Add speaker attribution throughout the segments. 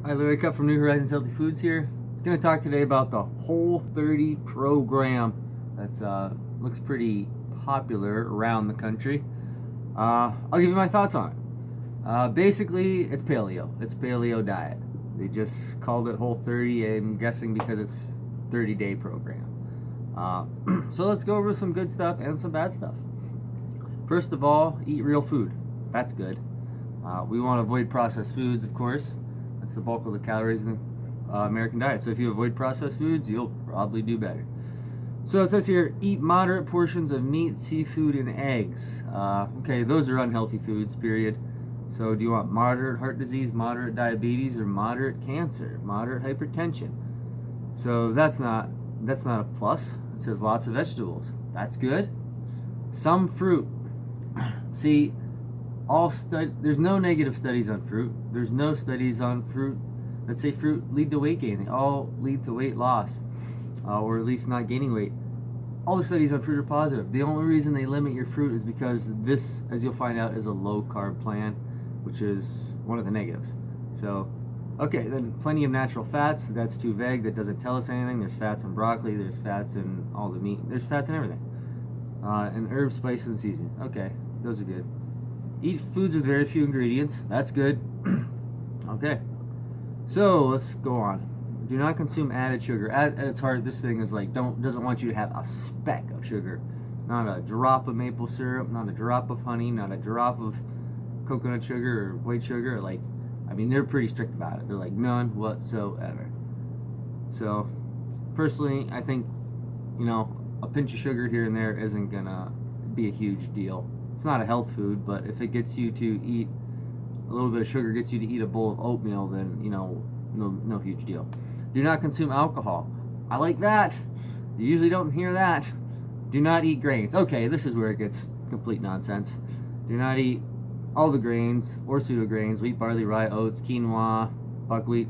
Speaker 1: Hi, Larry Cup from New Horizons Healthy Foods here. Going to talk today about the Whole30 program. That's looks pretty popular around the country. I'll give you my thoughts on it. Basically, it's paleo. It's paleo diet. They just called it Whole30. I'm guessing because it's 30-day program. So let's go over some good stuff and some bad stuff. First of all, eat real food. That's good. We want to avoid processed foods, of course. That's the bulk of the calories in the American diet. So if you avoid processed foods, you'll probably do better. So it says here, eat moderate portions of meat, seafood, and eggs. Okay, those are unhealthy foods, period. So do you want moderate heart disease, moderate diabetes, or moderate cancer, moderate hypertension? So that's not a plus. It says lots of vegetables. That's good. Some fruit. See, there's no negative studies on fruit. There's no studies on fruit that say fruit lead to weight gain. They all lead to weight loss, or at least not gaining weight. All the studies on fruit are positive. The only reason they limit your fruit is because this, as you'll find out, is a low carb plan, which is one of the negatives. So, okay, then plenty of natural fats. That's too vague. That doesn't tell us anything. There's fats in broccoli. There's fats in all the meat. There's fats in everything. And herbs, spices, and seasoning. Okay, those are good. Eat foods with very few ingredients. That's good. Okay. So let's go on. Do not consume added sugar. At its heart, this thing is like doesn't want you to have a speck of sugar, not a drop of maple syrup, not a drop of honey, not a drop of coconut sugar or white sugar. They're pretty strict about it. They're like none whatsoever. So, personally, I think a pinch of sugar here and there isn't gonna be a huge deal. It's not a health food, but if it gets you to eat a little bit of sugar, gets you to eat a bowl of oatmeal, then no huge deal. Do not consume alcohol. I like that. You usually don't hear that. Do not eat grains. Okay, this is where it gets complete nonsense. Do not eat all the grains or pseudo grains: wheat, barley, rye, oats, quinoa, buckwheat.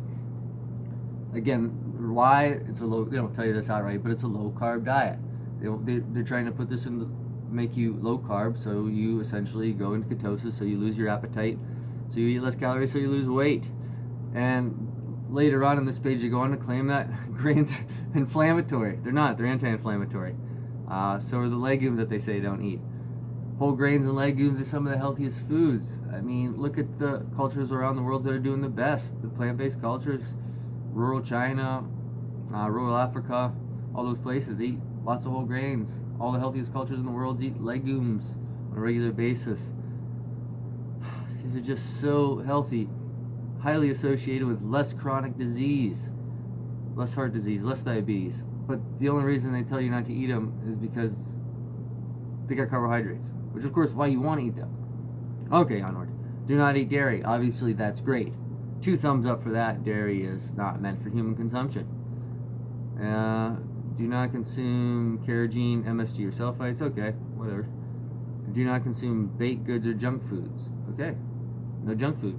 Speaker 1: Again, why? It's a low. They don't tell you this outright, but it's a low carb diet. They're trying to put this in make you low carb, so you essentially go into ketosis, so you lose your appetite, so you eat less calories, so you lose weight. And later on in this page, they go on to claim that grains are inflammatory. They're not. They're anti-inflammatory. So are the legumes that they say don't eat. Whole grains and legumes are some of the healthiest foods. I mean, look at the cultures around the world that are doing the best. The plant-based cultures, rural China, rural Africa, all those places, they eat lots of whole grains. All the healthiest cultures in the world eat legumes on a regular basis. These are just so healthy, highly associated with less chronic disease, less heart disease, less diabetes. But the only reason they tell you not to eat them is because they got carbohydrates, which of course why you want to eat them. Okay, onward. Do not eat dairy. Obviously that's great. 2 thumbs up for that. Dairy is not meant for human consumption. Do not consume carrageenan, MSG, or sulfites. Okay, whatever. Do not consume baked goods or junk foods. Okay, no junk food.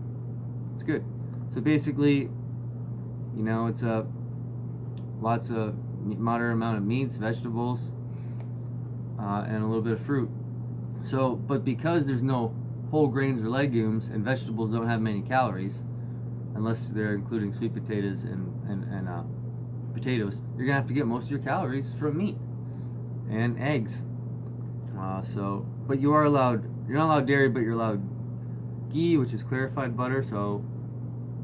Speaker 1: It's good. So basically, it's lots of moderate amount of meats, vegetables, and a little bit of fruit. So, but because there's no whole grains or legumes, and vegetables don't have many calories, unless they're including sweet potatoes and potatoes, you're gonna have to get most of your calories from meat and eggs. But you're not allowed dairy, but you're allowed ghee, which is clarified butter. So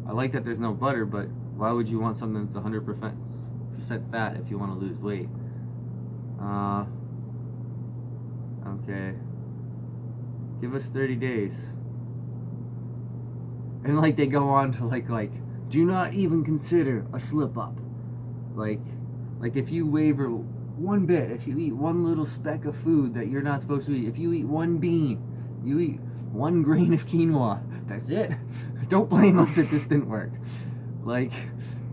Speaker 1: I like that there's no butter, but why would you want something that's 100% fat if you want to lose weight? Okay, give us 30 days. And they go on to like do not even consider a slip up. Like if you waver one bit, if you eat one little speck of food that you're not supposed to eat, if you eat one bean, you eat 1 grain of quinoa, that's it. Don't blame us that this didn't work.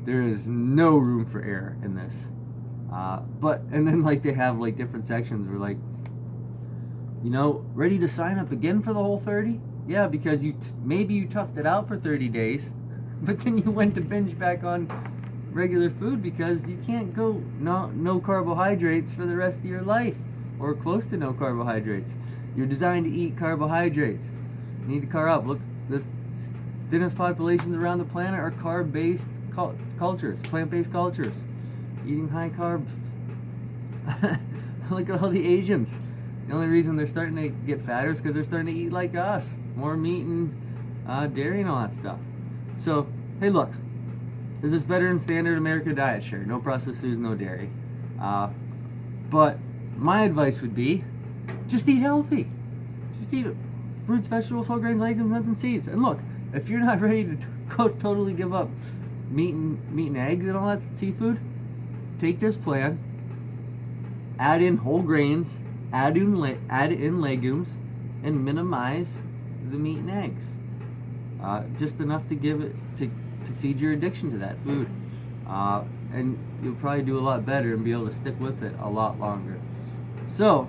Speaker 1: There is no room for error in this. And then they have different sections where ready to sign up again for the Whole30? Yeah, because maybe you toughed it out for 30 days, but then you went to binge back on regular food because you can't go no carbohydrates for the rest of your life, or close to no carbohydrates. You're designed to eat carbohydrates. You need to carb up. Look, this thinnest populations around the planet are carb-based cultures, plant-based cultures, eating high carb. Look at all the Asians. The only reason they're starting to get fatter is because they're starting to eat like us, more meat and dairy and all that stuff. So, hey, look, is this better than standard American diet? Sure, no processed foods, no dairy. But my advice would be, just eat healthy. Just eat fruits, vegetables, whole grains, legumes, nuts, and seeds. And look, if you're not ready to totally give up meat and eggs and all that seafood, take this plan. Add in whole grains, add in legumes, and minimize the meat and eggs. Just enough to give it to feed your addiction to that food, and you'll probably do a lot better and be able to stick with it a lot longer. So,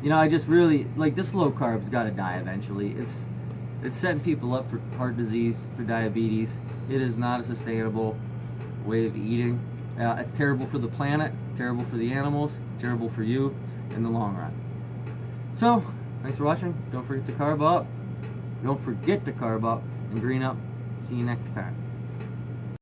Speaker 1: I just really like this low carb's got to die eventually. It's setting people up for heart disease, for diabetes. It is not a sustainable way of eating. It's terrible for the planet, terrible for the animals, terrible for you in the long run. So, thanks for watching. Don't forget to carb up. Don't forget to carb up and green up. See you next time.